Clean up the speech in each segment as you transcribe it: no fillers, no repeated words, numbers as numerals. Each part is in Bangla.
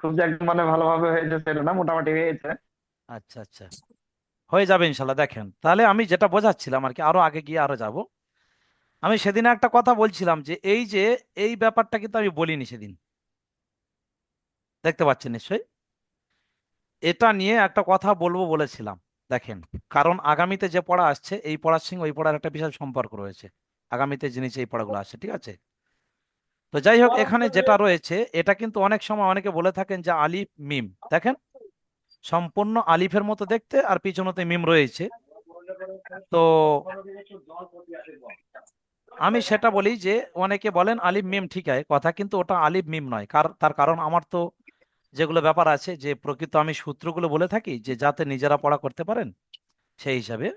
খুব যে একদম মানে ভালোভাবে হয়েছে সেটা না, মোটামুটি হয়েছে। আচ্ছা আচ্ছা, হয়ে যাবে ইনশাল্লাহ। দেখেন তাহলে আমি যেটা বোঝাচ্ছিলাম আর কি, আরো আগে গিয়ে আরো যাব। আমি সেদিন একটা কথা বলছিলাম যে এই যে এই ব্যাপারটা কিন্তু আমি বলিনি সেদিন, দেখতে পাচ্ছেন নিশ্চয়ই। এটা নিয়ে একটা কথা বলবো বলেছিলাম। দেখেন, কারণ আগামীতে যে পড়া আসছে এই পড়ার সঙ্গে ওই পড়ার একটা বিশাল সম্পর্ক রয়েছে। আগামীতে যে নিচে এই পড়াগুলো আসছে, ঠিক আছে? তো যাই হোক, এখানে যেটা রয়েছে এটা কিন্তু অনেক সময় অনেকে বলে থাকেন যে আলিফ মিম। দেখেন, সম্পূর্ণ আলিফের মতো দেখতে আর পিছনেতে মিম রয়েছে। তো আমি সেটা বলি যে অনেকে বলেন আলিফ মিম, ঠিক আছে কথা, কিন্তু ওটা আলিফ মিম নয়। তার কারণ আমার তো যেগুলো ব্যাপার আছে যে প্রকৃত আমি সূত্রগুলো বলে থাকি যে যাতে নিজেরা পড়া করতে পারেন, সেই হিসাবে।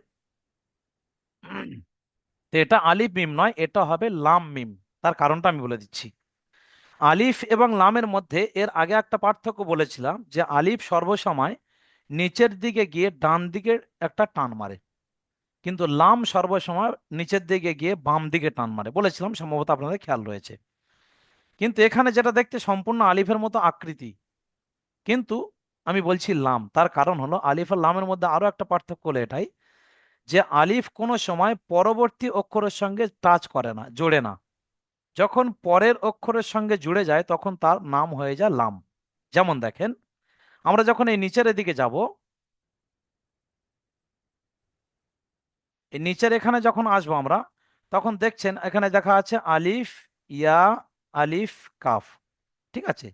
তো এটা আলিফ মিম নয়, এটা হবে লাম মিম। তার কারণটা আমি বলে দিচ্ছি। আলিফ এবং লামের মধ্যে এর আগে একটা পার্থক্য বলেছিলাম যে আলিফ সর্বসময় নিচের দিকে গিয়ে ডান দিকে একটা টান মারে, কিন্তু লাম সর্বসময় নিচের দিকে গিয়ে বাম দিকে টান মারে বলেছিলাম, সম্ভবত আপনাদের খেয়াল রয়েছে। কিন্তু এখানে যেটা দেখতে সম্পূর্ণ আলিফের মতো আকৃতি, কিন্তু আমি বলছি লাম। তার কারণ হলো আলিফ আর লামের মধ্যে আরো একটা পার্থক্য হলো এটাই যে আলিফ কোনো সময় পরবর্তী অক্ষরের সঙ্গে টাচ করে না, জোড়ে না। যখন পরের অক্ষরের সঙ্গে জুড়ে যায় তখন তার নাম হয়ে যায় লাম। যেমন দেখেন, আমরা যখন এই নিচের দিকে যাব, এই নিচের এখানে যখন আসবো আমরা, তখন দেখছেন এখানে দেখা আছে আলিফ, ইয়া, আলিফ, কাফ। ঠিক আছে?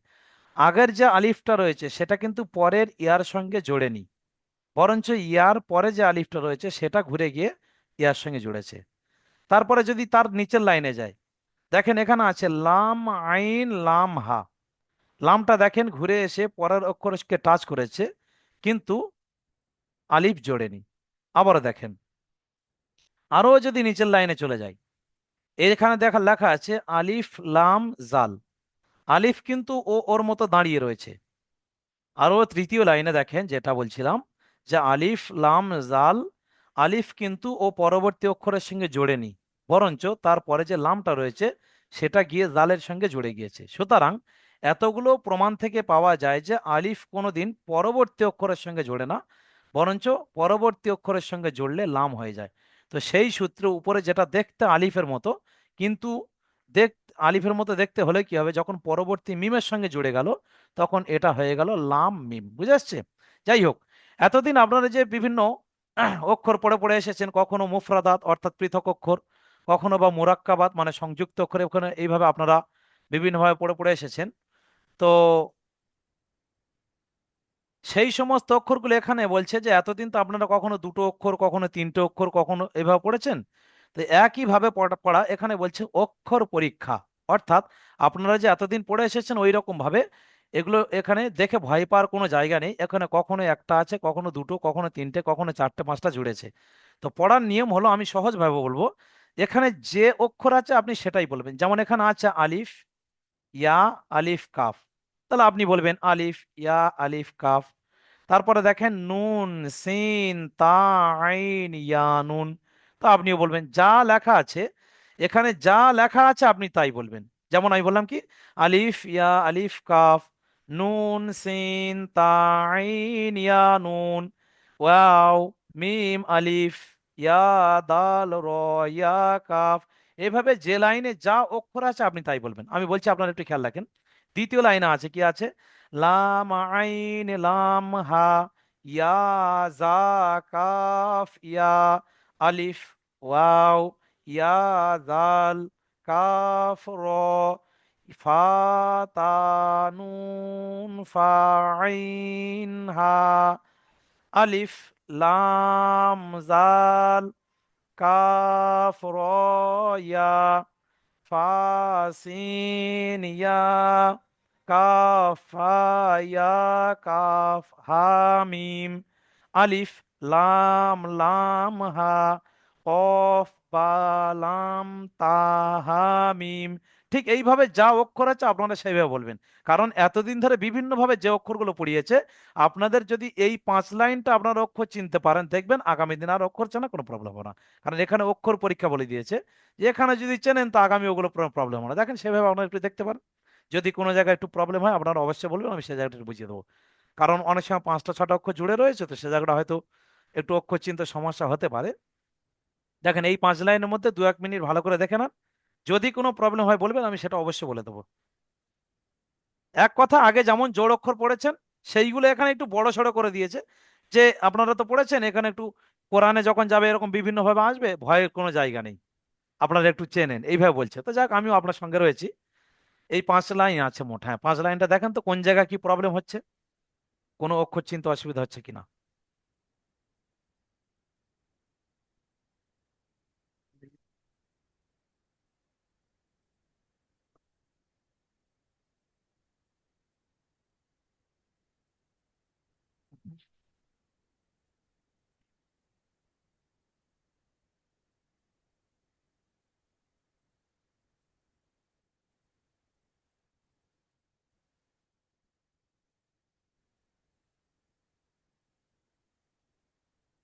আগের যে আলিফটা রয়েছে সেটা কিন্তু পরের ইয়ার সঙ্গে জোড়েনি, বরঞ্চ ইয়ার পরে যে আলিফটা রয়েছে সেটা ঘুরে গিয়ে ইয়ার সঙ্গে জুড়েছে। তারপরে যদি তার নিচের লাইনে যায়, দেখেন এখানে আছে লাম, আইন, লাম, হা। লামটা দেখেন ঘুরে এসে পরের অক্ষরকে টাচ করেছে, কিন্তু আলিফ জোড়েনি। আবারও দেখেন, আরো যদি নিচের লাইনে চলে যায়, এখানে দেখা লেখা আছে আলিফ, লাম, জাল। আলিফ কিন্তু ও ওর মতো দাঁড়িয়ে রয়েছে। আরো তৃতীয় লাইনে দেখেন যেটা বলছিলাম যে আলিফ, লাম, জাল। আলিফ কিন্তু ও পরবর্তী অক্ষরের সঙ্গে জোড়েনি, বরঞ্চ তারপরে যে লামটা রয়েছে সেটা গিয়ে জালের সঙ্গে জুড়ে গিয়েছে। সুতরাং এতগুলো প্রমাণ থেকে পাওয়া যায় যে আলিফ কোনোদিন পরবর্তী অক্ষরের সঙ্গে জোড়ে না, বরঞ্চ পরবর্তী অক্ষরের সঙ্গে জুড়লে লাম হয়ে যায়। তো সেই সূত্রে উপরে যেটা দেখতে আলিফের মতো, কিন্তু দেখ আলিফের মতো দেখতে হলে কি হবে, যখন পরবর্তী মিমের সঙ্গে জুড়ে গেল তখন এটা হয়ে গেল লাম মিম। বুঝে আসছে? যাই হোক, এতদিন আপনারা যে বিভিন্ন অক্ষর পড়ে পড়ে এসেছেন, কখনো মুফরাদাত অর্থাৎ পৃথক অক্ষর, কখনো বা মুরাক্কাবাত মানে সংযুক্ত অক্ষরে, ওখানে এইভাবে আপনারা বিভিন্নভাবে পড়ে পড়ে এসেছেন। তো সেই সমস্ত অক্ষরগুলো এখানে বলছে যে এতদিন তো আপনারা কখনো দুটো অক্ষর, কখনো তিনটে অক্ষর, কখনো এভাবে পড়েছেন। তো একইভাবে পড়া পড়া এখানে বলছে অক্ষর পরীক্ষা। অর্থাৎ আপনারা যে এতদিন পড়ে এসেছেন ওই রকম ভাবে এগুলো এখানে দেখে ভয় পাওয়ার কোনো জায়গা নেই। এখানে কখনো একটা আছে, কখনো দুটো, কখনো তিনটে, কখনো চারটে পাঁচটা জুড়েছে। তো পড়ার নিয়ম হলো, আমি সহজভাবে বলবো, এখানে যে অক্ষর আছে আপনি সেটাই বলবেন। যেমন এখানে আছে আলিফ, ইয়া, আলিফ, কাফ। তাহলে আপনি বলবেন আলিফ, ইয়া, আলিফ, কাফ। তারপরে দেখেন নুন, সিন, তা, আইন, ইয়া, নুন। তো আপনিও বলবেন যা লেখা আছে, এখানে যা লেখা আছে আপনি তাই বলবেন। যেমন আমি বললাম কি, আলিফ, ইয়া, আলিফ, কাফ, নুন, সিন, তা, আইন, ইয়া, নুন, ওয়াও, মিম, আলিফ, ইয়া, দাল, র, ইয়া, কাফ। এভাবে যে লাইনে যা অক্ষর আছে আপনি তাই বলবেন। আমি বলছি আপনারা একটু খেয়াল রাখেন। দ্বিতীয় লাইনে আছে কি আছে, লাম, আইন, লাম, হা, ইয়া, জা, কাফ, ইয়া, আলিফ, ওয়াও, ইয়া, জাল, কাফ, র, ফা, তা, নুন, ফা, আইন, হা, আলিফ, লাম, জাল, কাফ, র, ইয়া, ফা, সিন, ইয়া, কাফ, হা, ইয়া, কাফ, হা, মিম, আলিফ, লাম, লাম, হা, কফ, বা, লাম, তা, হা, মিম। ঠিক এইভাবে যা অক্ষর আছে আপনারা সেইভাবে বলবেন। কারণ এতদিন ধরে বিভিন্নভাবে যে অক্ষরগুলো পড়িয়েছে, আপনাদের যদি এই 5 লাইনটা আপনার অক্ষর চিনতে পারেন, দেখবেন আগামী দিন আর অক্ষর চেনা কোনো প্রবলেম হবে না। কারণ এখানে অক্ষর পরীক্ষা বলে দিয়েছে যে এখানে যদি চেনেন তো আগামী ওগুলো প্রবলেম হবে না। দেখেন সেভাবে আপনারা একটু দেখতে পারেন। যদি কোনো জায়গায় একটু প্রবলেম হয় আপনারা অবশ্যই বলবেন, আমি সেই জায়গাটা একটু বুঝিয়ে দেবো। কারণ অনেক সময় 5টা 6টা অক্ষর জুড়ে রয়েছে, তো সে জায়গাটা হয়তো একটু অক্ষর চিনতে সমস্যা হতে পারে। দেখেন এই 5 লাইনের মধ্যে 2-1 মিনিট ভালো করে দেখে নেন, যদি কোনো প্রবলেম হয় বলবেন, আমি সেটা অবশ্যই বলে দেবো। এক কথা, আগে যেমন জোড় অক্ষর পড়েছেন সেইগুলো এখানে একটু বড় সড়ো করে দিয়েছে, যে আপনারা তো পড়েছেন এখানে একটু কোরআনে যখন যাবে এরকম বিভিন্ন ভাবে আসবে, ভয়ের কোনো জায়গা নেই, আপনারা একটু চেনেন এইভাবে বলছে। তো যাক, আমিও আপনার সঙ্গে রয়েছি। এই 5 লাইন আছে মোট, হ্যাঁ 5 লাইনটা দেখেন তো কোন জায়গায় কি প্রবলেম হচ্ছে, কোনো অক্ষর চিনতে অসুবিধা হচ্ছে কিনা।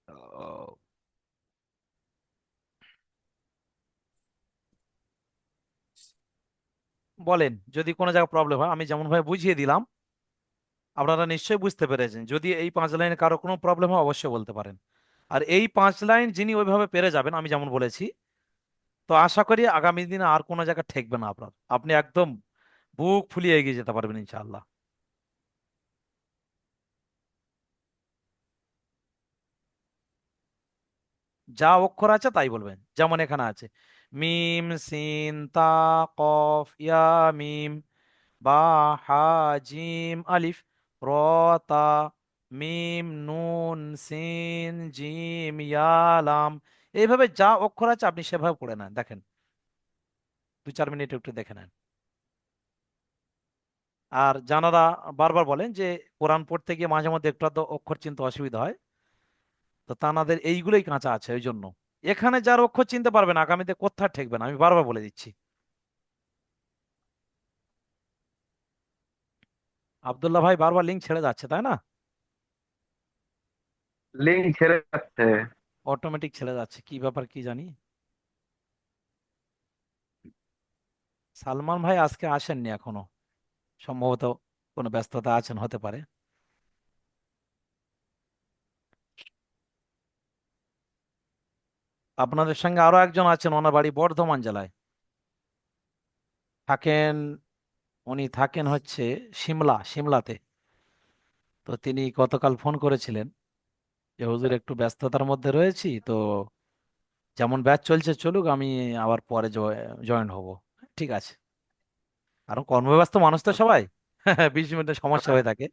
ও, বলেন যদি কোনো জায়গায় প্রবলেম হয়, আমি যেমন ভাবে বুঝিয়ে দিলাম আপনারা নিশ্চয়ই বুঝতে পেরেছেন। যদি এই 5 লাইনে কারো কোনো প্রবলেম হয় অবশ্যই বলতে পারেন। আর এই 5 লাইন যিনি ওইভাবে পেরে যাবেন আমি যেমন বলেছি, তো আশা করি আগামী দিনে আর কোনো জায়গায় ঠেকবে না আপনার, আপনি একদম বুক ফুলিয়ে এগিয়ে যেতে পারবেন ইনশাআল্লাহ। যা অক্ষর আছে তাই বলবেন, যেমন এখানে আছে মিম সিন তা কফ ইয়া মিম, বা হা জিম আলিফ, র তা, মিম নুন সিন জিম ইয়া লাম। এইভাবে যা অক্ষর আছে আপনি সেভাবে পড়ে নেন, দেখেন 2-4 মিনিট একটু দেখে নেন। আর জানারা বারবার বলেন যে কোরআন পড়তে গিয়ে মাঝে মধ্যে একটু আধটু অক্ষর চিনতে অসুবিধা হয়, তো তানাদের এইগুলোই কাঁচা আছে ওই জন্য। এখানে যার অক্ষর চিনতে পারবে না আগামীতে কোথাও ঠেকবে না, আমি বারবার বলে দিচ্ছি। আব্দুল্লাহ ভাই বারবার লিঙ্ক ছেড়ে যাচ্ছে তাই না? লিঙ্ক ছেড়ে যাচ্ছে। অটোমেটিক ছেড়ে যাচ্ছে, কি ব্যাপার কি জানি। সালমান ভাই আজকে আসেননি এখনো, সম্ভবত কোনো ব্যস্ততা আছেন হতে পারে। আপনাদের সঙ্গে আরো একজন আছেন, ওনার বাড়ি বর্ধমান জেলায় থাকেন, উনি থাকেন হচ্ছে সিমলাতে। তো তিনি গতকাল ফোন করেছিলেন যে হুজুর একটু ব্যস্ততার মধ্যে রয়েছি, তো যেমন ব্যাচ চলছে চলুক, আমি আবার পরে জয়েন হব। ঠিক আছে, কারণ কর্মব্যস্ত মানুষ তো সবাই 20 মিনিটের সমস্যা হয়ে থাকে,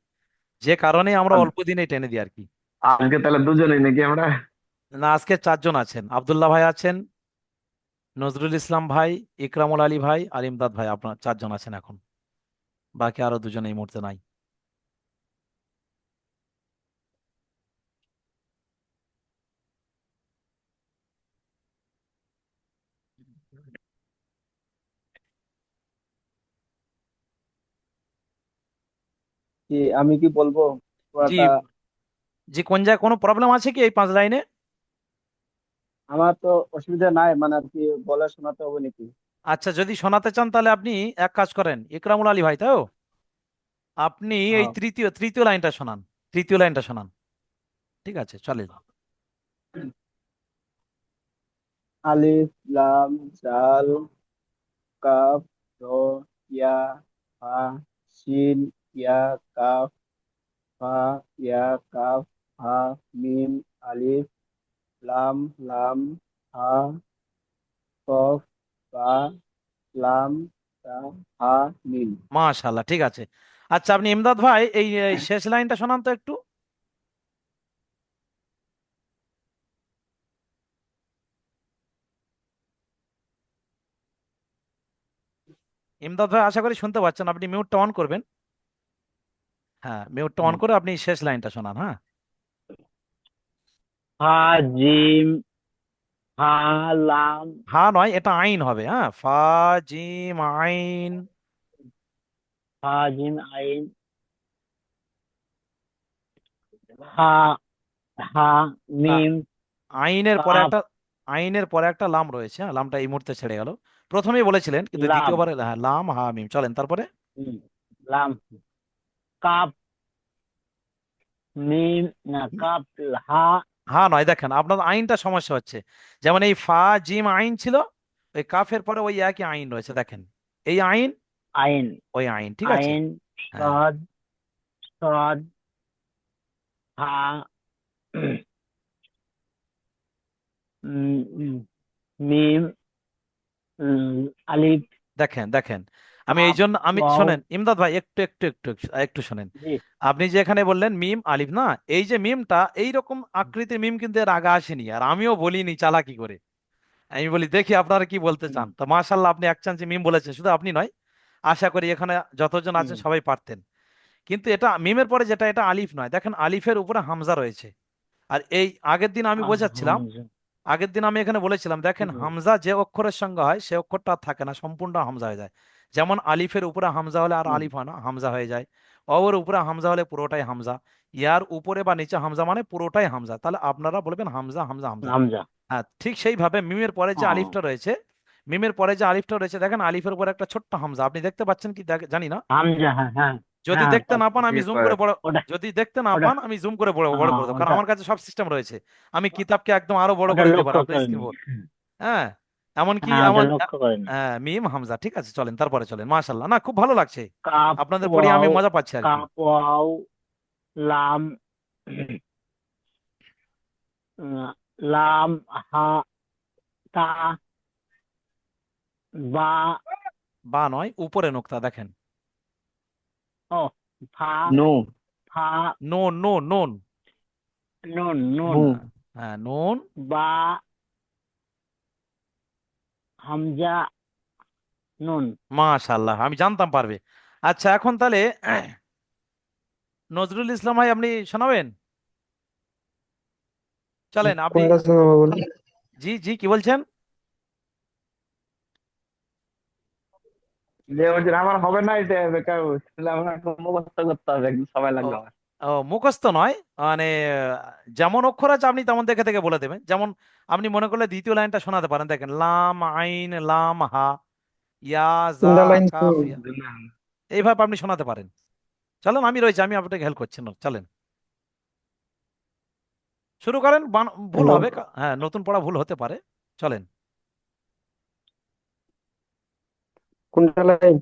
যে কারণে আমরা আর অল্প দিনেই টেনে দিই আর কি। আজকে তাহলে দুজনেই নাকি আমরা? না, আজকে 4 জন আছেন, আব্দুল্লাহ ভাই আছেন, নজরুল ইসলাম ভাই, ইকরামুল আলী ভাই আর ইমদাদ ভাই, আপনার 4 জন আছেন এখন, বাকি আরো 2জন এই মুহূর্তে নাই। কি আমি কি বলবো জি, পুরাটা? জি কোন জায়গায় কোনো প্রবলেম আছে কি এই 5 লাইনে? আমার তো অসুবিধা নাই, মানে আর কি বলে শোনাতে হবে নাকি? আচ্ছা, যদি শোনাতে চান তাহলে আপনি এক কাজ করেন, ইকরামুল আলী ভাই তাই তো, আপনি এই হ্যাঁ। তৃতীয় তৃতীয় লাইনটা শোনান, তৃতীয় লাইনটা শোনান। ঠিক আছে চলে। আলিফ লাম জাল কাফ র ইয়া ফা শিন ইয়া কাফ ফা ইয়া কাফ হা মিম আলিফ লাম লাম হা কফ বা লাম তা হা মিম। মাশাআল্লাহ, ঠিক আছে। আচ্ছা, আপনি ইমদাদ ভাই এই শেষ লাইনটা শোনান তো একটু। ইমদাদ ভাই আশা করি শুনতে পাচ্ছেন, আপনি মিউটটা অন করবেন। হ্যাঁ, মিউটটা অন হুম। করে আপনি শেষ লাইনটা শোনান, হ্যাঁ। হা জিম হা লাম হা নয়, এটা আইন হবে, হ্যাঁ, ফা জিম আইন। হা জিম আইন হা হা না, মিম আইনের পরে কাফ একটা, আইনের পরে একটা লাম রয়েছে, হ্যাঁ লামটা এই মুহূর্তে ছেড়ে গেল। প্রথমেই বলেছিলেন কিন্তু লাম দ্বিতীয়বার, হ্যাঁ লাম হা মিম, চলেন তারপরে। হুম, লাম, কাপ, মিম, না কাপ, হা, হ্যাঁ নয়, দেখেন আপনার আইনটা সমস্যা হচ্ছে। যেমন এই ফা জিম আইন ছিল, ওই কাফের পরে ওই একই আইন রয়েছে, দেখেন এই আইন, আইন, ওই আইন, ঠিক আছে। আইন, হ্যাঁ, সদ, সদ, হা, উম, উম, মিম, আলিফ, দেখেন দেখেন, আমি এই কাপ, জন্য আমি ওয়াও, শোনেন ইমদাদ ভাই, একটু শোনেন। জি, আপনি যে এখানে বললেন মিম আলিফ না, এই যে মিমটা এইরকম আকৃতির মিম কিন্তু এর আগে আসেনি, আর আমিও বলিনি চালাকি করে। আমি বলি দেখি আপনারা কি বলতে হুম, চান, তো মাশাল্লাহ আপনি এক চান্সে মিম বলেছেন, শুধু আপনি নয়, আশা করি এখানে যতজন হুম, আছেন সবাই পারতেন। কিন্তু এটা মিমের পরে যেটা, এটা আলিফ নয়, দেখেন আলিফের উপরে হামজা রয়েছে। আর এই আগের দিন আমি বোঝাচ্ছিলাম, হামজা, আগের দিন আমি এখানে বলেছিলাম, দেখেন হুম, হামজা যে অক্ষরের সঙ্গে হয় সে অক্ষরটা আর থাকে না, সম্পূর্ণ হামজা হয়ে যায়। যেমন আলিফের উপরে হামজা হলে আর হুম, আলিফ হয় না, হামজা হয়ে যায়। অওর উপরে হামজা হলে পুরোটাই হামজা। ইয়ার উপরে বা নিচে হামজা মানে পুরোটাই হামজা, তাহলে আপনারা বলবেন হামজা হামজা হামজা। হামজা, হ্যাঁ, ঠিক সেইভাবে মিমের পরে যে ও, আলিফটা রয়েছে, মিমের পরে যে আলিফটা রয়েছে, দেখেন আলিফের উপরে একটা ছোট্ট হামজা, আপনি দেখতে পাচ্ছেন কি জানি না। হামজা, হ্যাঁ, হ্যাঁ, যদি হ্যাঁ, দেখতে না পান জি আমি জুম করে কয়েক। বড়, ওটা, যদি দেখতে না ওটা, পান আমি জুম করে বড় বড় করে দেবো, কারণ ওটা, আমার কাছে সব সিস্টেম রয়েছে। আমি কিতাবকে একদম আরো বড় ওটা করে দিতে পারবো লক্ষ্য আপনার করেনি। স্ক্রিন। হ্যাঁ, এমনকি হ্যাঁ, ওটা এমন লক্ষ্য করেনি। মিম হামজা, ঠিক আছে চলেন তারপরে চলেন, মাশাল্লাহ, না খুব ভালো লাগছে কাপ, আপনাদের পড়িয়ে, আমি ওয়াও, মজা পাচ্ছি আর কি। কাপ, ওয়াও, লাম, লাম, হা, তা, বা, বা নয়, উপরে নোক্তা দেখেন। ও, ফা, নো। ফা, নোন নোন নোন। নুন, নুন, নু। হ্যাঁ নোন। বা, হামজা, নুন। মাশাল্লাহ, আমি জানতাম পারবে। আচ্ছা এখন তাহলে নজরুল ইসলাম ভাই আপনি শোনাবেন, চলেন আপনি। কোনটা শোনাবো বলো? জি জি, কি বলছেন? যে বলছেন আমার হবে না, এটা বেকার তাহলে আমার একটু মুখস্থ করতে হবে, একটু সময় ও, লাগবে আমার। ও মুখস্থ নয়, মানে যেমন অক্ষর আছে আপনি তেমন দেখে দেখে বলে দেবেন। যেমন আপনি মনে করলে দ্বিতীয় লাইনটা শোনাতে পারেন, দেখেন লাম আইন লাম হা ইয়া জা তিনটা লাইন কাফ ইয়া, এইভাবে আপনি শোনাতে পারেন। চলেন আমি রয়েছি, আমি আপনাকে হেল্প করছি না, চলেন শুরু করেন। ভুল হ্যালো, হবে, হ্যাঁ নতুন পড়া ভুল হতে পারে, চলেন। কোনটা লাইন?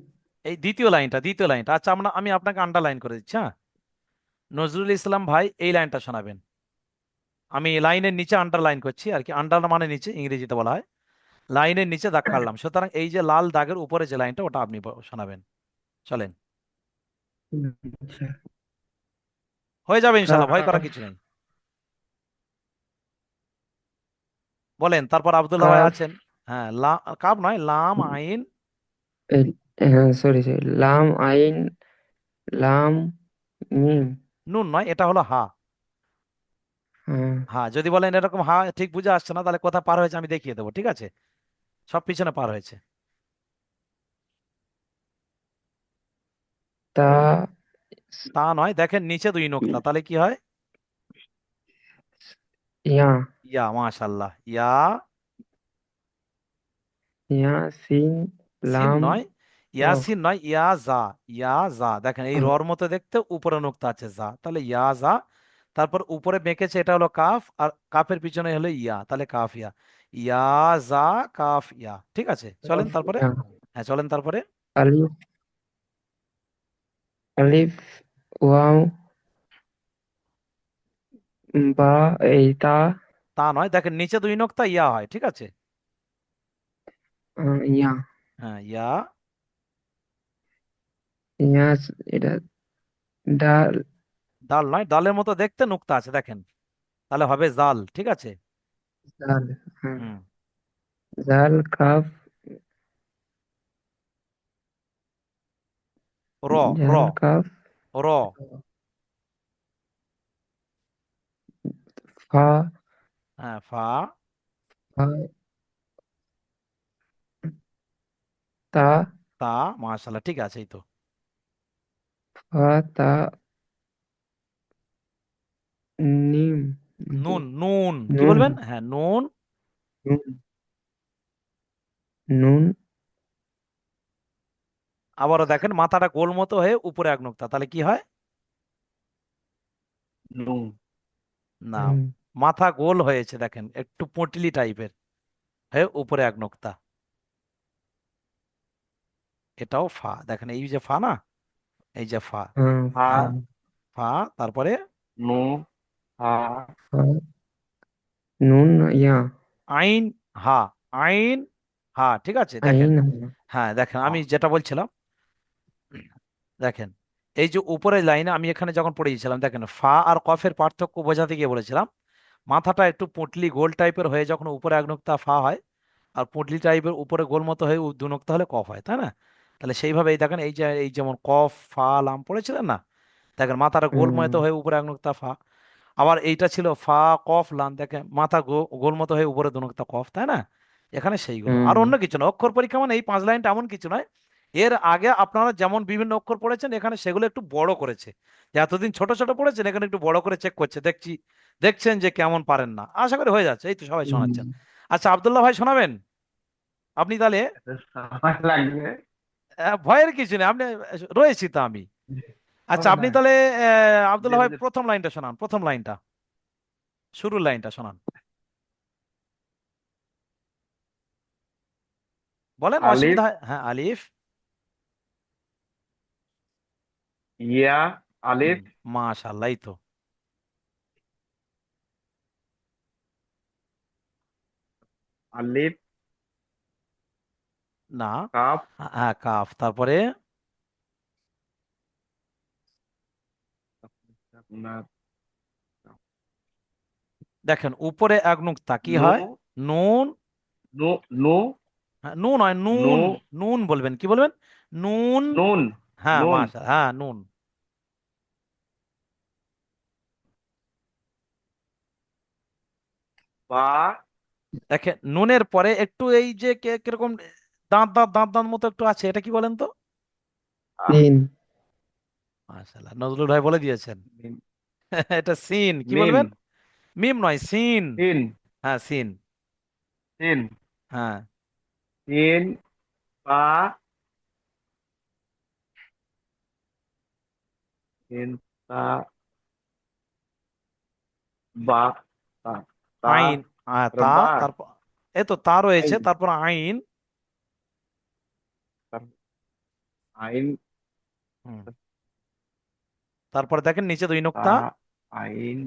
এই দ্বিতীয় লাইনটা আচ্ছা, আমি আপনাকে আন্ডারলাইন করে দিচ্ছি, হ্যাঁ। নজরুল ইসলাম ভাই এই লাইনটা শোনাবেন, আমি লাইনের নিচে আন্ডারলাইন করছি আর কি, আন্ডার মানে নিচে ইংরেজিতে বলা হয়, লাইনের নিচে দাগ কাটলাম, সুতরাং এই যে লাল দাগের উপরে যে লাইনটা ওটা আপনি শোনাবেন, চলেন। আচ্ছা। হয়ে যাবে ইনশাল্লাহ, ভয় করার কাফ, কিছু নেই, বলেন তারপর আব্দুল্লাহ ভাই কাফ, আছেন। হ্যাঁ কাব নয়, লাম আইন। এই, হ্যাঁ সরি সরি, লাম আইন লাম মিম। নুন নয়, এটা হলো হা। হ্যাঁ, হ্যাঁ, যদি বলেন এরকম হা ঠিক বুঝে আসছে না, তাহলে কোথা পার হয়েছে আমি দেখিয়ে দেবো, ঠিক আছে, সব পিছনে পার হয়েছে। তা, তা নয়, দেখেন নিচে দুই নোক্তা, তাহলে কি হয়? ইয়া, ইয়া, মাশাল্লাহ, ইয়া। ইয়া সিন সিন লাম নয়, কফ। ইয়াসিন নয়, ইয়া যা। ইয়া যা, দেখেন এই রর মতো দেখতে, উপরে নোক্তা আছে যা, তাহলে ইয়া যা। তারপর উপরে বেঁকেছে, এটা হলো কাফ, আর কাফের পিছনে হলো ইয়া, তাহলে কাফ ইয়া। ইয়া যা কাফ ইয়া, ঠিক আছে চলেন তারপরে। ইয়া, হ্যাঁ চলেন তারপরে। আলিফ, আলিফ, ওয়াও, বা, এই তা, তা নয়, দেখেন নিচে দুই নোক্তা, ইয়া হয়, ঠিক আছে। ইয়া, হ্যাঁ ইয়া। ইয়া, এটা ডাল, ডাল নয়, ডালের মতো দেখতে নোক্তা আছে দেখেন, তাহলে হবে জাল, ঠিক আছে। জাল, হ্যাঁ, হুম। জাল, কাফ, র। র। জাল, কাফ, র। ফা, হ্যাঁ ফা। ফা, তা, তা, মাশাল্লাহ, ঠিক আছে, এই তো। ফা, তা, নিম, নাকি? নুন নুন, কি নুন, বলবেন? হ্যাঁ নুন। নুন, নুন, আবারও দেখেন মাথাটা গোল মতো হয়ে উপরে এক নোক্তা, তাহলে কি হয়? নুন না, নুন মাথা গোল হয়েছে দেখেন, একটু পটলি টাইপের হয়ে উপরে এক নোক্তা, এটাও ফা। দেখেন এই যে ফা না, এই যে ফা, হ্যাঁ ফা ফা ফা তারপরে নু ফা ফা নুন ইয়া আইন হা, আইন হা, ঠিক আছে দেখেন। আইন হ্যাঁ দেখেন আমি যেটা বলছিলাম, দেখেন এই যে উপরের লাইনে আমি এখানে যখন পড়েছিলাম, দেখেন ফা আর কফের পার্থক্য বোঝাতে গিয়ে বলেছিলাম মাথাটা একটু পুঁটলি গোল টাইপের হয়ে যখন উপরে এক নোক্তা ফা হয়, আর পুঁটলি টাইপের উপরে গোল মতো হয়ে দু নোক্তা হলে কফ হয়, তাই না? তাহলে সেইভাবে এই দেখেন এই যে এই যেমন কফ ফা লাম পড়েছিলেন না, দেখেন মাথাটা গোল মতো হয়ে উপরে এক নোক্তা ফা। আবার এইটা ছিল ফা কফ লাম, দেখেন মাথা গোল মতো হয়ে উপরে দু নোক্তা কফ, তাই না? এখানে সেইগুলো আর অন্য কিছু না। অক্ষর পরীক্ষা মানে এই 5 লাইনটা এমন কিছু নয়। এর আগে আপনারা যেমন বিভিন্ন অক্ষর পড়েছেন, এখানে সেগুলো একটু বড় করেছে। যে এতদিন ছোট ছোট পড়েছেন, এখানে একটু বড় করে চেক করছে, দেখছেন যে কেমন পারেন না, আশা করি হয়ে যাচ্ছে। এই তো সবাই শোনাচ্ছেন। আচ্ছা আব্দুল্লাহ ভাই শোনাবেন আপনি তাহলে? সময় লাগবে। ভয়ের কিছু নেই, আপনি রয়েছি তো আমি। আচ্ছা হবে আপনি না, তাহলে আব্দুল্লাহ ধীরে ভাই ধীরে। প্রথম লাইনটা শোনান, প্রথম লাইনটা, শুরুর লাইনটা শোনান, বলেন, আলিফ অসুবিধা হ্যাঁ আলিফ। ইয়া আলিফ মাশাআল্লাহ, এই তো। আলিফ না, কাফ হ্যাঁ কাফ, তারপরে আপনার দেখেন উপরে এক নুক্তা কি নু হয়? নুন। নু নু হ্যাঁ, নুন হয়, নু নুন। নুন বলবেন, কি বলবেন? নুন। নুন হ্যাঁ নুন হ্যাঁ নুন। বা দেখেন নুনের পরে একটু এই যে কিরকম দাঁত মতো একটু আছে, এটা কি বলেন তো? সিন মাশাআল্লাহ, নজরুল ভাই বলে দিয়েছেন। মিম এটা সিন, কি মিম বলবেন? মিম নয়, সিন। তিন হ্যাঁ সিন। তিন হ্যাঁ তিন পা তিন পা বা তা তা আইন, তা, বা তারপর এই তো তা রয়েছে, আইন তারপর আইন। আইন হুম, তারপর দেখেন নিচে দুই তা নোক্তা। আইন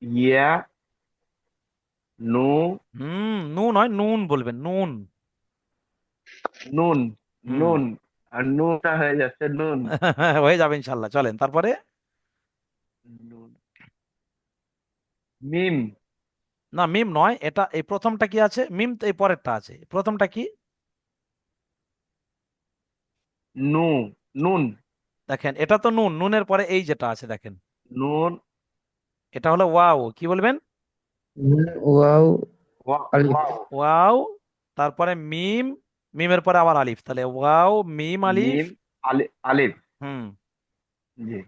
ইয়া নু নুন হয়, নুন বলবেন, নুন। নুন হুম। নুন আর নুটা হয়ে যাচ্ছে নুন হয়ে যাবে ইনশাল্লাহ, চলেন তারপরে। নুন মিম না মিম নয়, এটা এই প্রথমটা কি আছে, মিম তো এই পরেরটা আছে, প্রথমটা কি? নু নুন দেখেন এটা তো নুন, নুনের পরে এই যেটা আছে দেখেন, নুন এটা হলো ওয়াও, কি বলবেন? নুন ওয়াও আলিফ ওয়াও ওয়াও, তারপরে মিম, মিমের পরে আবার আলিফ, তাহলে ওয়াও মিম আলিফ। মিম আলিফ হুম। জি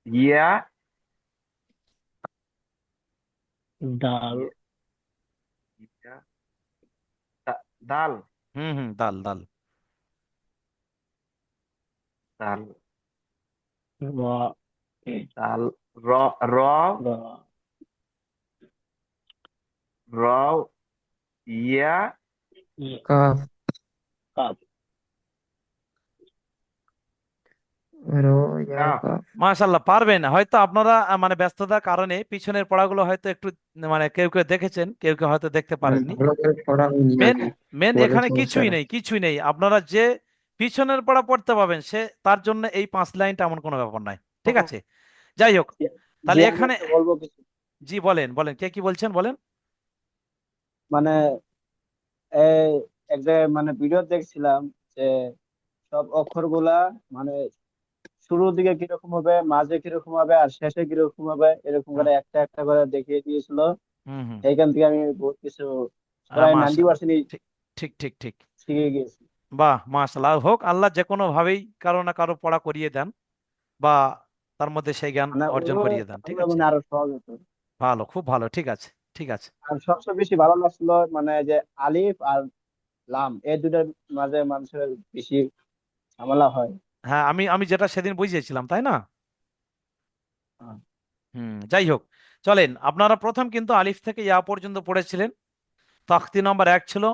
ইয়া দাল, ইয়া দাল দাল দাল। দাল র, দাল র র র, র ইয়া ইয়ে, কাফ কাপ, রো ইয়া কাফ কাফ মাশাল্লাহ পারবেন হয়তো আপনারা, মানে ব্যস্ততার কারণে পিছনের পড়াগুলো হয়তো একটু, মানে কেউ কেউ দেখেছেন, কেউ কেউ হয়তো দেখতে পারেননি। ভালো করে পড়া হয়নি মেন আগে মেন বলে এখানে কিছুই সমস্যাটা নেই, কিছুই নেই। আপনারা যে পিছনের পড়া পড়তে পাবেন, সে তার জন্য এই 5 লাইনটা এমন কোনো ব্যাপার নাই, ঠিক আছে? যাই হোক, জি তাহলে আমি এখানে, একটু বলবো কিছু। জি বলেন বলেন, কে কি বলছেন বলেন। মানে এই এক জায়গায় মানে ভিডিও দেখছিলাম যে সব অক্ষরগুলা মানে শুরুর দিকে কিরকম হবে, মাঝে কিরকম হবে, আর শেষে কিরকম হবে, এরকম হুম করে একটা একটা করে দেখিয়ে দিয়েছিল। হুম হুম। সেইখান থেকে আমি বহুত কিছু প্রায় নাইনটি মাশাল্লাহ, পার্সেন্ট ঠিক ঠিক ঠিক ঠিক। শিখে গেছি। বাহ মাশাল্লাহ, হোক আল্লাহ যে কোনো ভাবেই কারো না কারো পড়া করিয়ে দেন, বা তার মধ্যে সেই জ্ঞান মানে অর্জন ওইভাবে করিয়ে দেন, ঠিক পড়লে আছে? মানে আরো সহজ হতো। ভালো, খুব ভালো, ঠিক আছে ঠিক আছে। আর সবচেয়ে বেশি ভালো লাগছিল মানে যে আলিফ আর লাম, এই দুটার মাঝে মানুষের বেশি ঝামেলা হয়। হ্যাঁ, আমি আমি যেটা সেদিন বুঝিয়েছিলাম, তাই না? হ্যাঁ। যাই হোক, চলেন, আপনারা প্রথম কিন্তু আলিফ থেকে ইয়া পর্যন্ত পড়েছিলেন। তাখতি নাম্বার 1 ছিল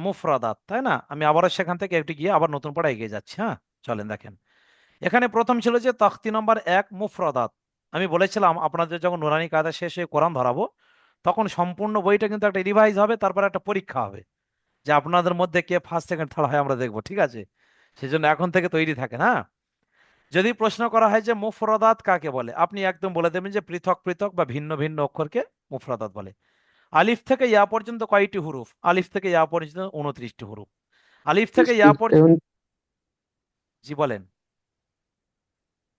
মুফরাদাত, তাই না? আমি আবারও সেখান থেকে একটু গিয়ে আবার নতুন পড়া এগিয়ে যাচ্ছি। হ্যাঁ, চলেন দেখেন, এখানে প্রথম ছিল যে তাখতি নাম্বার 1 মুফরাদাত। আমি বলেছিলাম আপনাদের যখন নুরানি কায়দা শেষ হয়ে কোরআন ধরাবো, তখন সম্পূর্ণ বইটা কিন্তু একটা রিভাইজ হবে, তারপর একটা পরীক্ষা হবে, যে আপনাদের মধ্যে কে ফার্স্ট সেকেন্ড থার্ড হয় আমরা দেখবো, ঠিক আছে? সেজন্য এখন থেকে তৈরি থাকেন। হ্যাঁ, যদি প্রশ্ন করা হয় যে মুফরাদাত কাকে বলে, আপনি একদম বলে দেবেন যে পৃথক পৃথক বা ভিন্ন ভিন্ন অক্ষরকে মুফরাদাত বলে। আলিফ থেকে ইয়া পর্যন্ত কয়টি হুরুফ? আলিফ থেকে ইয়া পর্যন্ত 29টি হুরুফ। আলিফ থেকে ইয়া পর্যন্ত, জি বলেন।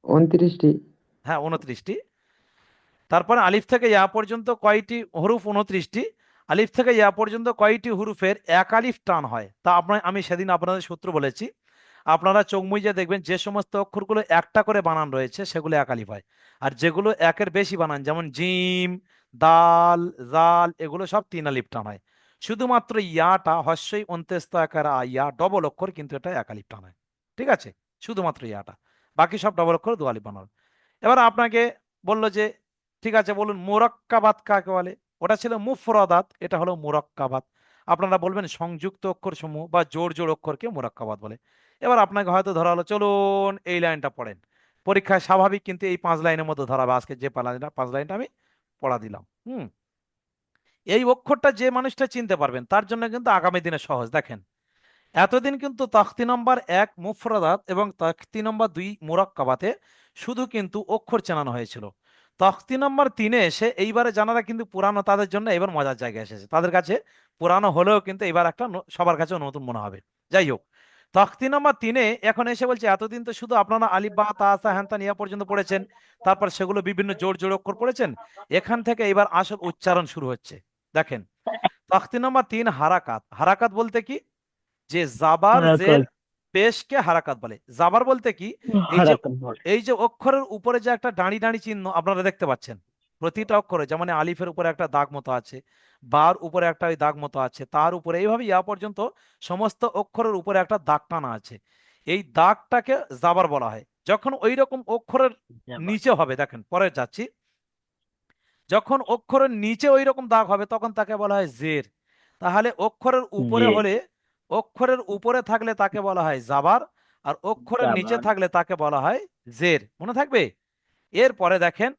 29টি। হ্যাঁ, 29টি। তারপরে আলিফ থেকে ইয়া পর্যন্ত কয়টি হুরুফ? 29টি। আলিফ থেকে ইয়া পর্যন্ত কয়টি হুরুফের এক আলিফ টান হয়? তা আমি সেদিন আপনাদের সূত্র বলেছি, আপনারা চোখ মুজে দেখবেন যে সমস্ত অক্ষরগুলো একটা করে বানান রয়েছে সেগুলো এক আলিফ হয়, আর যেগুলো একের বেশি বানান যেমন জিম, দাল, জাল, এগুলো সব 3 আলিফ টান হয়। শুধুমাত্র ইয়াটা হস্যই অন্ত্যেস্ত আকার ইয়া ডবল অক্ষর, কিন্তু এটা এক আলিফ টান হয়। ঠিক আছে, শুধুমাত্র ইয়াটা, বাকি সব ডবল অক্ষর 2 আলিফ বানান। এবার আপনাকে বললো যে ঠিক আছে, বলুন মুরাক্কাবাত কাকে বলে? ওটা ছিল মুফরাদাত, এটা হলো মুরাক্কাবাত। আপনারা বলবেন সংযুক্ত অক্ষর সমূহ বা জোড় জোড় অক্ষরকে মুরাক্কাবাত বলে। এবার আপনাকে হয়তো ধরা হলো, চলুন এই লাইনটা পড়েন। পরীক্ষায় স্বাভাবিক কিন্তু এই 5 লাইনের মধ্যে ধরাবে, আজকে যে 5 লাইনটা আমি পড়া দিলাম। এই অক্ষরটা যে মানুষটা চিনতে পারবেন তার জন্য কিন্তু আগামী দিনে সহজ। দেখেন, এতদিন কিন্তু তাখতি নম্বর 1 মুফরাদাত এবং তাখতি নম্বর 2 মুরাক্কাবাতে শুধু কিন্তু অক্ষর চেনানো হয়েছিল। তাখতি নম্বর 3-এ এসে এইবারে জানারা কিন্তু পুরানো, তাদের জন্য এবার মজার জায়গায় এসেছে। তাদের কাছে পুরানো হলেও কিন্তু এবার একটা সবার কাছে নতুন মনে হবে। যাই হোক, তাখতি নম্বর 3-এ এখন এসে বলছে এতদিন তো শুধু আপনারা আলিফ বা তা সা হ্যান ত্যান ইয়া পর্যন্ত পড়েছেন, তারপর সেগুলো বিভিন্ন জোড় জোড় অক্ষর পড়েছেন। এখান থেকে এবার আসল উচ্চারণ শুরু হচ্ছে। দেখেন, তাখতি নম্বর 3 হারাকাত। হারাকাত বলতে কি? যে জাবার জের হারাকাত, পেশকে হারাকাত বলে। জাবার বলতে কি? এই যে হারাকাত বলে। এই যে অক্ষরের উপরে যে একটা দাঁড়ি দাঁড়ি চিহ্ন আপনারা দেখতে পাচ্ছেন, প্রতিটা অক্ষরে, যেমন আলিফের উপরে একটা দাগ মতো আছে, বার উপরে একটা ওই দাগ মতো আছে, তার উপরে এইভাবে ইয়া পর্যন্ত সমস্ত অক্ষরের উপরে একটা দাগ টানা আছে। এই দাগটাকে জাবার বলা হয়। যখন ওই রকম অক্ষরের জাবার। নিচে হবে, দেখেন পরে যাচ্ছি, যখন অক্ষরের নিচে ওই রকম দাগ হবে তখন তাকে বলা হয় জের। তাহলে অক্ষরের উপরে জি, হলে, অক্ষরের উপরে থাকলে তাকে বলা হয় জাবার, আর অক্ষরের নিচে জাবার। থাকলে তাকে বলা হয় জের। মনে থাকবে? এরপরে দেখেন,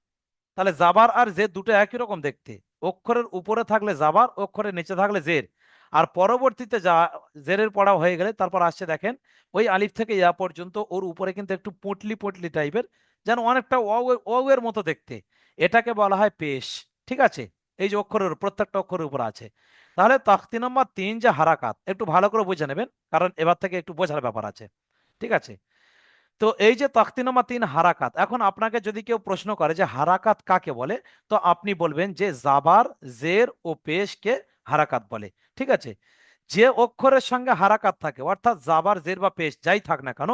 তাহলে জাবার আর জের দুটো একই রকম দেখতে। অক্ষরের উপরে থাকলে জাবার, অক্ষরের নিচে থাকলে জের। আর পরবর্তীতে যা জেরের পড়া হয়ে গেলে তারপর আসছে, দেখেন ওই আলিফ থেকে ইয়া পর্যন্ত ওর উপরে কিন্তু একটু পুঁটলি পুঁটলি টাইপের, যেন অনেকটা ওয়াও এর মতো দেখতে, এটাকে বলা হয় পেশ। ঠিক আছে, এই যে অক্ষরের প্রত্যেকটা অক্ষরের উপর আছে। তাহলে তাখতি নম্বর 3 যে হারাকাত, একটু ভালো করে বুঝে নেবেন, কারণ এবার থেকে একটু বোঝার ব্যাপার আছে। ঠিক আছে, তো এই যে তাখতি নম্বর 3 হারাকাত, এখন আপনাকে যদি কেউ প্রশ্ন করে যে হারাকাত কাকে বলে, তো আপনি বলবেন যে জাবার, জের ও পেশকে হারাকাত বলে। ঠিক আছে, যে অক্ষরের সঙ্গে হারাকাত থাকে, অর্থাৎ জাবার, জের বা পেশ যাই থাক না কেন,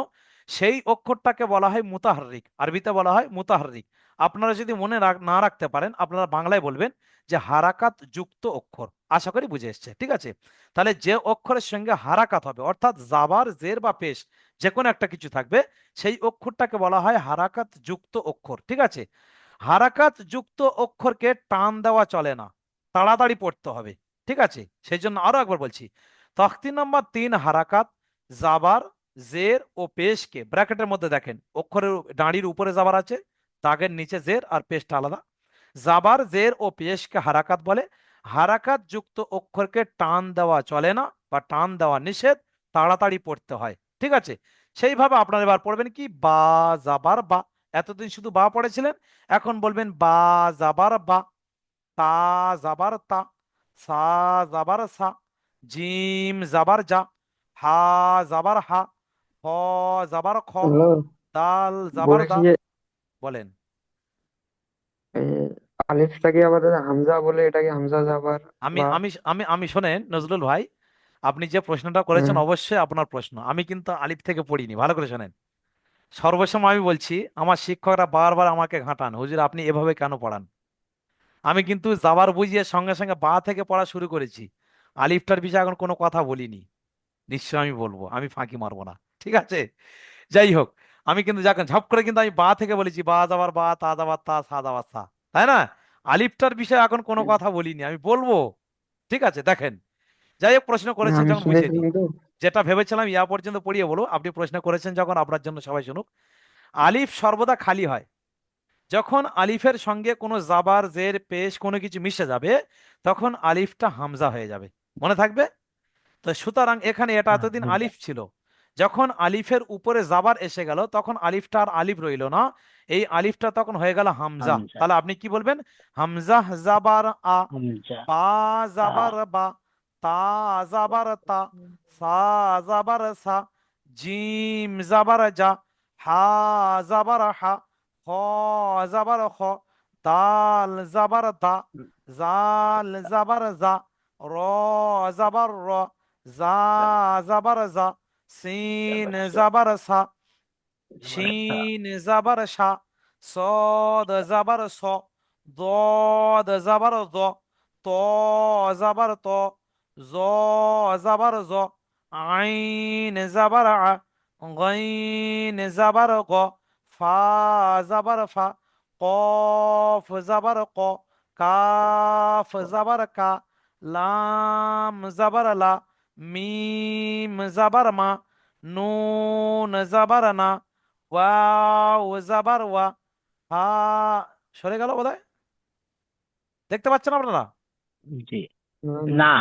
সেই অক্ষরটাকে বলা হয় মুতাহাররিক, আরবিতে বলা হয় মুতাহাররিক। আপনারা যদি মনে না রাখতে পারেন, আপনারা বাংলায় বলবেন যে হারাকাত যুক্ত অক্ষর। আশা করি বুঝে এসছে। ঠিক আছে, তাহলে যে অক্ষরের সঙ্গে হারাকাত হবে, অর্থাৎ জাবার, জের বা পেশ যে কোনো একটা কিছু থাকবে, সেই অক্ষরটাকে বলা হয় হারাকাত যুক্ত অক্ষর। ঠিক আছে, হারাকাত যুক্ত অক্ষরকে টান দেওয়া চলে না, তাড়াতাড়ি পড়তে হবে। ঠিক আছে, সেই জন্য আরো একবার বলছি, তাখতি নাম্বার 3 হারাকাত, জাবার, জের ও পেশকে ব্র্যাকেটের মধ্যে দেখেন, অক্ষরের দাঁড়ির উপরে জাবার আছে, দাগের নিচে জের, আর পেশটা আলাদা। জাবার, জের ও পেশকে হারাকাত বলে। হারাকাত যুক্ত অক্ষরকে টান দেওয়া চলে না বা টান দেওয়া নিষেধ, তাড়াতাড়ি পড়তে হয়। ঠিক আছে, সেইভাবে আপনারা এবার পড়বেন কি, বা জাবার বা। এতদিন শুধু বা পড়েছিলেন, এখন বলবেন বা জাবার বা, তা জাবার তা, সা জাবার সা, জিম জাবার যা, হা জাবার হা, খ জাবার খ, হ্যালো, দাল জাবার বলছি দা। যে বলেন। এই আলিফটাকে আবার হামজা বলে, এটাকে হামজা যাবার আমি বা। আমি আমি আমি শোনেন নজরুল ভাই, আপনি যে প্রশ্নটা করেছেন হ্যাঁ, অবশ্যই আপনার প্রশ্ন, আমি কিন্তু আলিফ থেকে পড়িনি, ভালো করে শোনেন। সর্বসময় আমি বলছি, আমার শিক্ষকরা বারবার আমাকে ঘাঁটান, হুজুর আপনি এভাবে কেন পড়ান। আমি কিন্তু যাবার বুঝিয়ে সঙ্গে সঙ্গে বা থেকে পড়া শুরু করেছি। আলিফটার বিষয়ে এখন কোনো কথা বলিনি, নিশ্চয় আমি বলবো, আমি ফাঁকি মারবো না, ঠিক আছে। যাই হোক, আমি কিন্তু দেখেন ঝপ করে কিন্তু আমি বা থেকে বলেছি, বা যাবার বা, তা যাবার তা, সা যাবার সা, তাই না? আলিফটার বিষয়ে এখন কোনো কথা বলিনি, আমি বলবো, ঠিক আছে। দেখেন, যাই হোক, প্রশ্ন না, করেছেন আমি যখন বুঝিয়ে দিই। শুনেছিলাম তো। যেটা ভেবেছিলাম ইয়া পর্যন্ত পড়িয়ে বলো, আপনি প্রশ্ন করেছেন যখন, আপনার জন্য সবাই শুনুক। আলিফ সর্বদা খালি হয় যখন আলিফের সঙ্গে কোনো জাবার জের পেশ কোনো কিছু মিশে যাবে, তখন আলিফটা হামজা হয়ে যাবে, মনে থাকবে। তো সুতরাং এখানে এটা এতদিন হামজা আলিফ ছিল, যখন আলিফের উপরে জাবার এসে গেল তখন আলিফটা আর আলিফ রইল না, এই আলিফটা তখন হয়ে গেল হামজা। হামজা তাহলে আপনি কি বলবেন? হামজা জাবার আ, হামজা বা তা জাবার বা, তা জাবার তা, সা জাবার সা, জিম জাবার যা, হা জাবার হা, খ জাবার খ, দাল জাবার দা, জাল জাবার যা, র জাবার র, জা জাবার যা, সিন জাবার সা, শিন জাবার শা, صاد জাবার স, ضاد জাবার দ, ত জাবার ত, জ জাবার জ, আইন জাবার আ, গাইন জাবার গ, ফা জাবার ফা, কফ জাবার ক, কাফ জাবার কা, লাম জাবার লা, মিম জাবার মা, নুন জাবার না, ওয়াও জাবার ওয়া, হা, সরে গেল বোধহয়, দেখতে পাচ্ছেন আপনারা? জি না, না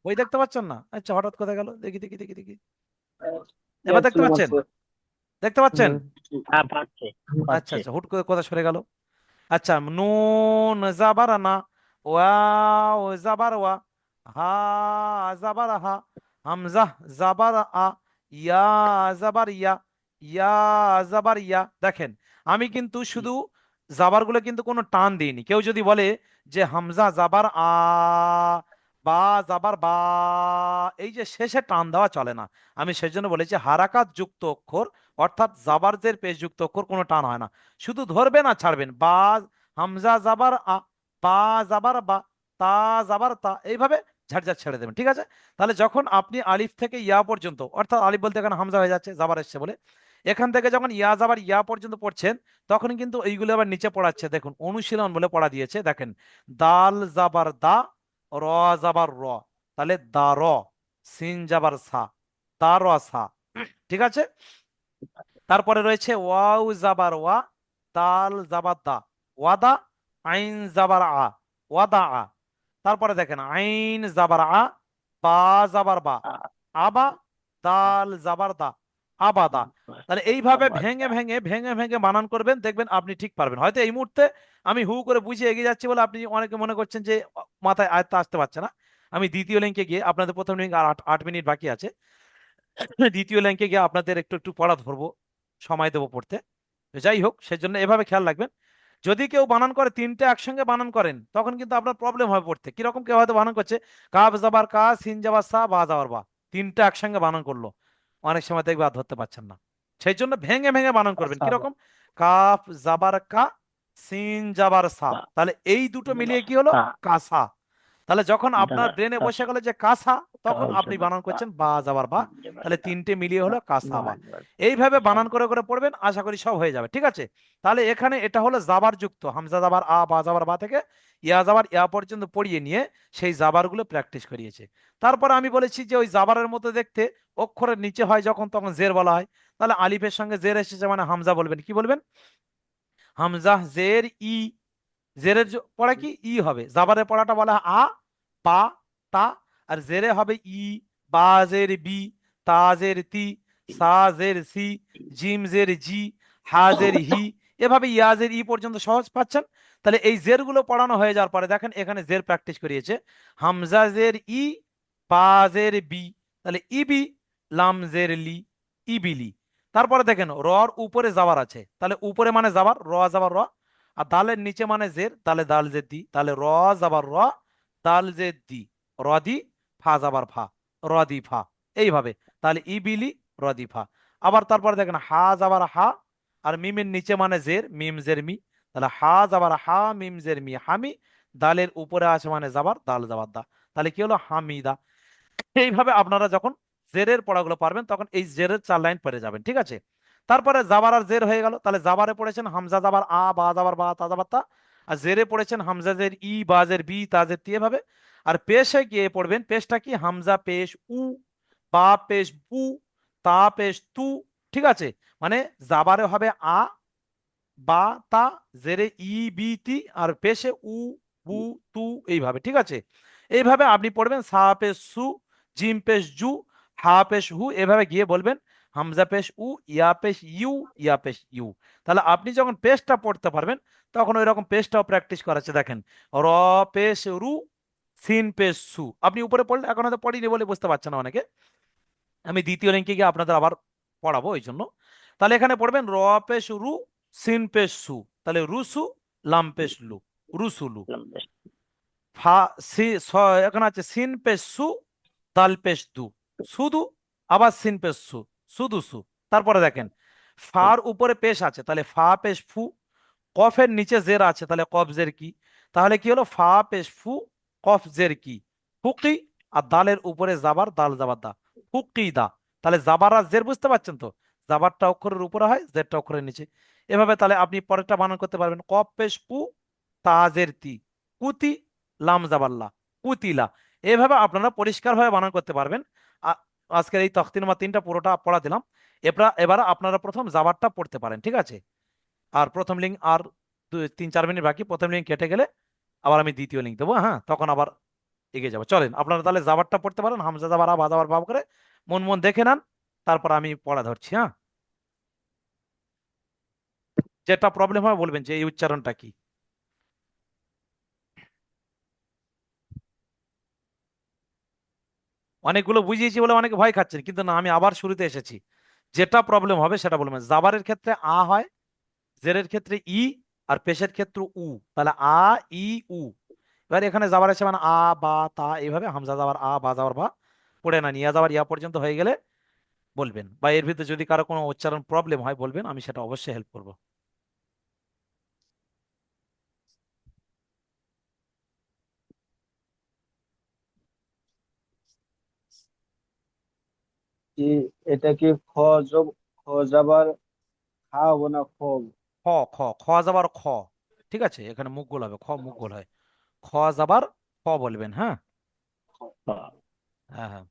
ওই দেখতে পাচ্ছেন না? আচ্ছা, হঠাৎ কোথায় গেল, দেখি দেখি দেখি দেখি, এবার দেখতে দেখছিলাম পাচ্ছেন? আছে। দেখতে পাচ্ছেন? হ্যাঁ, হ্যাঁ পাচ্ছে আচ্ছা পাচ্ছে আচ্ছা, হুট করে কোথায় সরে গেল। আচ্ছা, নুন জাবার না, ওয়াও জাবার ওয়া, হা জাবার হা, হামজা জাবার আ, ইয়া জাবার ইয়া, ইয়া জাবার ইয়া। দেখেন, আমি কিন্তু শুধু জাবারগুলো কিন্তু কোনো টান দিইনি। কেউ যদি বলে যে হামজা জাবার আ, বা জাবার বা, এই যে শেষে টান দেওয়া চলে না। আমি সেজন্য বলেছি হারাকাত যুক্ত অক্ষর, অর্থাৎ জাবার জের পেশ যুক্ত অক্ষর কোনো টান হয় না, শুধু ধরবেন আর ছাড়বেন। বা, হামজা জাবার আ, বা জাবার বা, তা জাবার তা, এইভাবে ঝাড়ঝাড় ছেড়ে দেবেন, ঠিক আছে। তাহলে যখন আপনি আলিফ থেকে ইয়া পর্যন্ত, অর্থাৎ আলিফ বলতে এখানে হামজা হয়ে যাচ্ছে, জাবার এসছে বলে, এখান থেকে যখন ইয়া জাবার ইয়া পর্যন্ত পড়ছেন, তখন কিন্তু এইগুলো আবার নিচে পড়াচ্ছে। দেখুন, অনুশীলন বলে পড়া দিয়েছে, দেখেন, দাল জাবার দা, র জাবার র, তাহলে দা র, সিন জাবার সা, দা র সা, ঠিক আছে। তারপরে রয়েছে ওয়াও জাবার ওয়া, দাল জাবার দা, ওয়াদা, আইন জাবার আ, ওয়াদা আ। তারপরে দেখেন, আইন জাবার আ, বা জাবার বা, আবা, দাল জাবার দা, আবাদা। তাহলে এইভাবে ভেঙে ভেঙে ভেঙে ভেঙে বানান করবেন, দেখবেন আপনি ঠিক পারবেন। হয়তো এই মুহূর্তে আমি হু করে বুঝিয়ে এগিয়ে যাচ্ছি বলে আপনি অনেকে মনে করছেন যে মাথায় আয়ত্তে আসতে পারছে না। আমি দ্বিতীয় লিঙ্কে গিয়ে, আপনাদের প্রথম লিঙ্ক আর 8 মিনিট বাকি আছে, দ্বিতীয় লিঙ্কে গিয়ে আপনাদের একটু একটু পড়া ধরবো, সময় দেবো পড়তে। তো যাই হোক, সেজন্য এভাবে খেয়াল রাখবেন। যদি কেউ বানান করে, তিনটে একসঙ্গে বানান করেন, তখন কিন্তু আপনার প্রবলেম হবে পড়তে। কিরকম? কেউ হয়তো বানান করছে কাব জাবার কা, সিন জাবার সা, বা জাবার বা, তিনটা একসঙ্গে বানান করলো, অনেক সময় দেখবে আর ধরতে পারছেন না। সেই জন্য ভেঙে ভেঙে বানান করবেন। আচ্ছা, কিরকম? কাফ জাবার কা, সিন জাবার সা, তাহলে এই দুটো মিলিয়ে কি হলো? তা কাসা। তাহলে যখন দা আপনার ব্রেনে তা বসে গেল যে কাসা, তখন কাল আপনি জবর বানান তা করছেন বা যাবার বা, জবর তাহলে দা তিনটে মিলিয়ে হলো কাসা না, বা। জবর এইভাবে সা বানান করে করে পড়বেন, আশা করি সব হয়ে যাবে, ঠিক আছে। তাহলে এখানে এটা হলো জাবার যুক্ত, হামজা জাবার আ, বা জাবার বা থেকে ইয়া জাবার ইয়া পর্যন্ত পড়িয়ে নিয়ে সেই জাবারগুলো প্র্যাকটিস করিয়েছে। তারপর আমি বলেছি যে ওই জাবারের মতো দেখতে, অক্ষরের নিচে হয় যখন, তখন জের বলা হয়। তাহলে আলিফের সঙ্গে জের এসেছে মানে হামজা বলবেন, কি বলবেন? হামজা জের ই, জেরের পড়া কি ই হবে, জাবারের পড়াটা বলা হয় আ, পা, তা, আর জেরে হবে ই, বা জের বি, তা জের তি, সা জের সি, জিম জের জি, হা জের হি, এভাবে ইয়াজের ই পর্যন্ত সহজ পাচ্ছেন। তাহলে এই জের গুলো পড়ানো হয়ে যাওয়ার পরে দেখেন এখানে জের প্র্যাকটিস করিয়েছে, হামজা জের ই, পা জের বি, তাহলে ইবি, লাম জের লি, ইবিলি। তারপরে দেখেন রর উপরে যাবার আছে, তাহলে উপরে মানে যাবার, র যাবার র, আর দালের নিচে মানে জের, তাহলে দাল জের দি, তাহলে র যাবার র, দাল জের দি, র দি, ফা যাবার ফা, র দি ফা, এইভাবে। তাহলে ইবিলি, র দি ফা। আবার তারপরে দেখেন হা যাবার হা, আর মিমের নিচে মানে জের, মিম জের মি, তাহলে হা যাবার হা, মিম জের মি, হামি, দালের উপরে আছে মানে যাবার, দাল যাবার দা, তাহলে কি হলো? হামিদা। এইভাবে আপনারা যখন জেরের পড়াগুলো পারবেন তখন এই জেরের 4 লাইন পড়ে যাবেন, ঠিক আছে। তারপরে জাবার আর জের হয়ে গেল, তাহলে জাবারে পড়েছেন হামজা জাবার আ, বা জাবার বা, তা জাবার তা। আর জেরে পড়েছেন হামজা জের ই, বা জের বি, তা জের তি, এভাবে। আর পেশে গিয়ে পড়বেন, পেশটা কি হামজা পেশ উ, বা পেশ বু, তা পেশ তু, ঠিক আছে। মানে জাবারে হবে আ, বা তা, জেরে ই বি তি, আর পেশে উ, বু, তু, এইভাবে, ঠিক আছে। এইভাবে আপনি পড়বেন সা পেশ সু, জিম পেশ জু, হা পেশ হু, এভাবে গিয়ে বলবেন হামজা পেশ উ, ইয়া পেশ ইউ, ইয়া পেশ ইউ। তাহলে আপনি যখন পেশটা পড়তে পারবেন তখন ওই রকম পেশটাও প্র্যাকটিস করাচ্ছে, দেখেন। র পেশ রু, সিন পেশ সু। আপনি উপরে পড়লে, এখন হয়তো পড়িনি বলে বুঝতে পারছেন না অনেকে, আমি দ্বিতীয় লিঙ্কে গিয়ে আপনাদের আবার পড়াবো ওই জন্য। তাহলে এখানে পড়বেন র পেশ রু, সিন পেশ সু, তাহলে রুসু, লাম পেশ লু, রুসুলু। লম্বা। ফা এখানে আছে সিন পেশ সু, দাল পেশ দু, সুদু, আবার সিন পেশ সু, সুদু সু। তারপরে দেখেন ফার উপরে পেশ আছে, তাহলে ফা পেশ ফু, কফের নিচে জের আছে, তাহলে কফ জের কি, তাহলে কি হলো ফা পেশ ফু, কফ জের কি, ফুকি। আর দালের উপরে জাবার, দাল জাবার দা, ফুকি দা। তাহলে জাবার আর জের বুঝতে পারছেন তো, জাবারটা অক্ষরের উপরে হয়, জেরটা অক্ষরের নিচে। এভাবে তাহলে আপনি পরেরটা বানান করতে পারবেন, কফ পেশ পু, তাজের তি, কুতি, লাম জাবাল্লা, কুতিলা। এভাবে আপনারা পরিষ্কারভাবে বানান করতে পারবেন। আ- আজকের এই তখতিনামা 3টা পুরোটা পড়া দিলাম। এবার আপনারা প্রথম জাবারটা পড়তে পারেন, ঠিক আছে। আর প্রথম লিঙ্ক আর 3-4 মিনিট বাকি, প্রথম লিঙ্ক কেটে গেলে আবার আমি দ্বিতীয় লিঙ্ক দেবো, হ্যাঁ, তখন আবার এগিয়ে যাবো। চলেন আপনারা তাহলে জাবারটা পড়তে পারেন, হামজা জাবার আ, বা জাবার বাব করে মন মন দেখে নেন, তারপর আমি পড়া ধরছি, হ্যাঁ। যেটা প্রবলেম হয় বলবেন যে এই উচ্চারণটা কি। অনেকগুলো বুঝিয়েছি বলে অনেকে ভয় খাচ্ছেন, কিন্তু না, আমি আবার শুরুতে এসেছি। যেটা প্রবলেম হবে সেটা বলবেন। জাবারের ক্ষেত্রে আ হয়, জেরের ক্ষেত্রে ই, আর পেশের ক্ষেত্রে উ, তাহলে আ, ই, উ। এবার এখানে যাবার আছে মানে আ, বা, তা, এইভাবে হামজা যাবার আ, বা যাবার বা পড়ে না, নিয়া যাবার ইয়া পর্যন্ত হয়ে গেলে বলবেন, বা এর ভিতরে যদি কারো কোনো উচ্চারণ প্রবলেম হয় বলবেন, আমি সেটা অবশ্যই হেল্প করব। কি এটা কি জব খ যাবার খা হবো না খ? খ, খ, খ যাবার খ, ঠিক আছে, এখানে মুখ গোল হবে, খ মুখ গোল হয়। খ যাবার খ বলবেন, হ্যাঁ। হ্যাঁ, হ্যাঁ।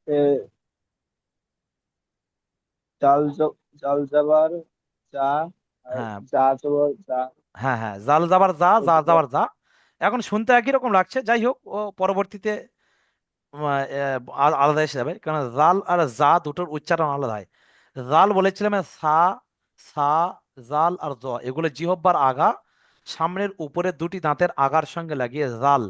এ, জাল যাবার যা, আর হ্যাঁ, যা যাবার যা। হ্যাঁ, হ্যাঁ, জাল যাবার যা, যা বলতে পার যাবার যা। এখন শুনতে একই রকম লাগছে, যাই হোক, ও পরবর্তীতে আলাদা এসে যাবে, কারণ জাল আর জা দুটোর উচ্চারণ আলাদা হয়। জাল বলেছিলাম সা, সা, জাল আর জ, এগুলো জিহ্বার আগা, সামনের উপরে দুটি দাঁতের আগার সঙ্গে লাগিয়ে জাল,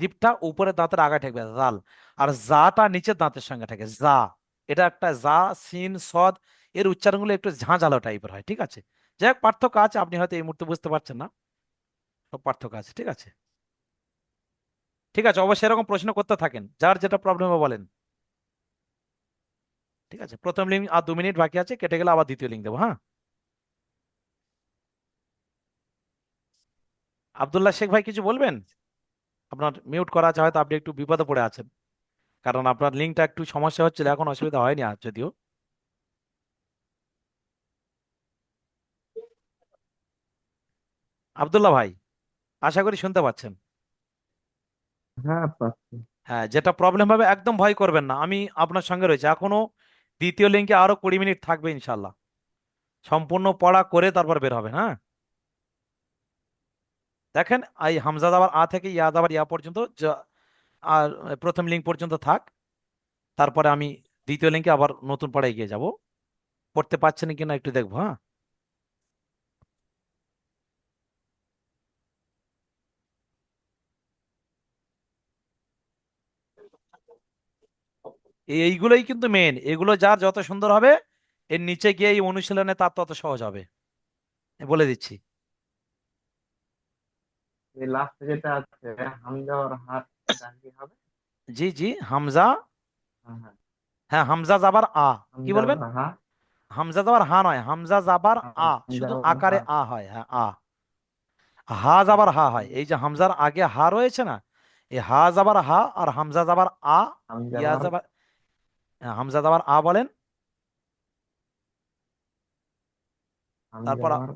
জিভটা উপরে দাঁতের আগায় থাকবে জাল, আর জাটা নিচের দাঁতের সঙ্গে থাকে জা। এটা একটা জা, সিন, সদ, এর উচ্চারণগুলো একটু ঝাঁঝালো টাইপের হয়, ঠিক আছে। যাই হোক, পার্থক্য আছে, আপনি হয়তো এই মুহূর্তে বুঝতে পারছেন না, সব পার্থক্য আছে, ঠিক আছে। ঠিক আছে, অবশ্যই এরকম প্রশ্ন করতে থাকেন, যার যেটা প্রবলেম হবে বলেন। ঠিক আছে, প্রথম লিঙ্ক আর 2 মিনিট বাকি আছে, কেটে গেলে আবার দ্বিতীয় লিঙ্ক দেবো, হ্যাঁ। আব্দুল্লাহ শেখ ভাই কিছু বলবেন? আপনার মিউট করা আছে, হয়তো আপনি একটু বিপদে পড়ে আছেন, কারণ আপনার লিঙ্কটা একটু সমস্যা হচ্ছিল, এখন অসুবিধা হয়নি আর যদিও। আব্দুল্লাহ ভাই, আশা করি শুনতে পাচ্ছেন। হ্যাঁ পাচ্ছি। হ্যাঁ, যেটা প্রবলেম হবে একদম ভয় করবেন না, আমি আপনার সঙ্গে রয়েছে এখনো। দ্বিতীয় লিঙ্কে আরো 20 মিনিট থাকবে ইনশাল্লাহ, সম্পূর্ণ পড়া করে তারপর বের হবে, হ্যাঁ। দেখেন এই হামজা দাবার আ থেকে ইয়া দাবার ইয়া পর্যন্ত আর প্রথম লিঙ্ক পর্যন্ত থাক, তারপরে আমি দ্বিতীয় লিঙ্কে আবার নতুন পড়ায় গিয়ে যাব। পড়তে পারছেন কিনা একটু দেখবো, হ্যাঁ। এইগুলোই কিন্তু মেন, এগুলো যার যত সুন্দর হবে এর নিচে গিয়ে এই অনুশীলনে তার তত সহজ হবে, বলে দিচ্ছি। এই লাস্টে যেটা আছে হামজা আর হাত, এটা কি হবে? জি জি, হামজা। হ্যাঁ হ্যাঁ, হ্যাঁ, হামজা যাবার আ। কি হামজা বলবেন? আর হা। হামজা যাবার হা নয়, হামজা যাবার আ, হামজা শুধু আর আকারে হা। আ হয়। হ্যাঁ, আ। হা যাবার হা হয়, এই যে হামজার আগে হা রয়েছে না, এই হা যাবার হা আর হামজা যাবার আ। হামজা ইয়া আর যাবার, হ্যাঁ, হামজা যাবার আ বলেন। হামজা তারপর আর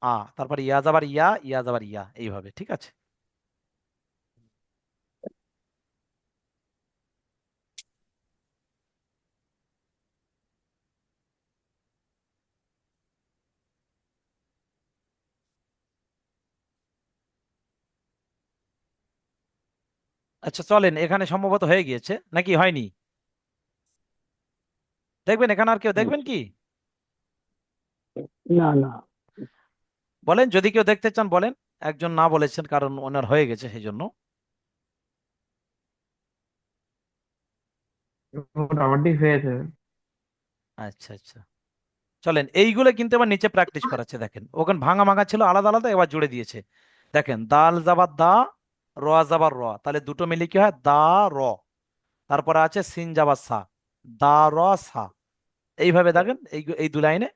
আ। তারপর ইয়া যাবার ইয়া, ইয়া যাবার ইয়া, এইভাবে। ঠিক আছে? আচ্ছা চলেন, এখানে সম্ভবত হয়ে গিয়েছে নাকি হয়নি, দেখবেন এখানে আর কেউ দেখবেন কি? না না, বলেন, যদি কেউ দেখতে চান বলেন। একজন না বলেছেন কারণ ওনার হয়ে গেছে সেই জন্য। মোটামুটি হয়েছে। আচ্ছা আচ্ছা, চলেন এইগুলো কিন্তু এবার নিচে প্র্যাকটিস করাচ্ছে। দেখেন ওখানে ভাঙা ভাঙা ছিল আলাদা আলাদা, এবার জুড়ে দিয়েছে। দেখেন দাল যাবার দা, র যাবার র, তাহলে দুটো মিলে কি হয়? দা র। তারপরে আছে সিন যাবার সা, দা র সা। এইভাবে দেখেন এই এই দু লাইনে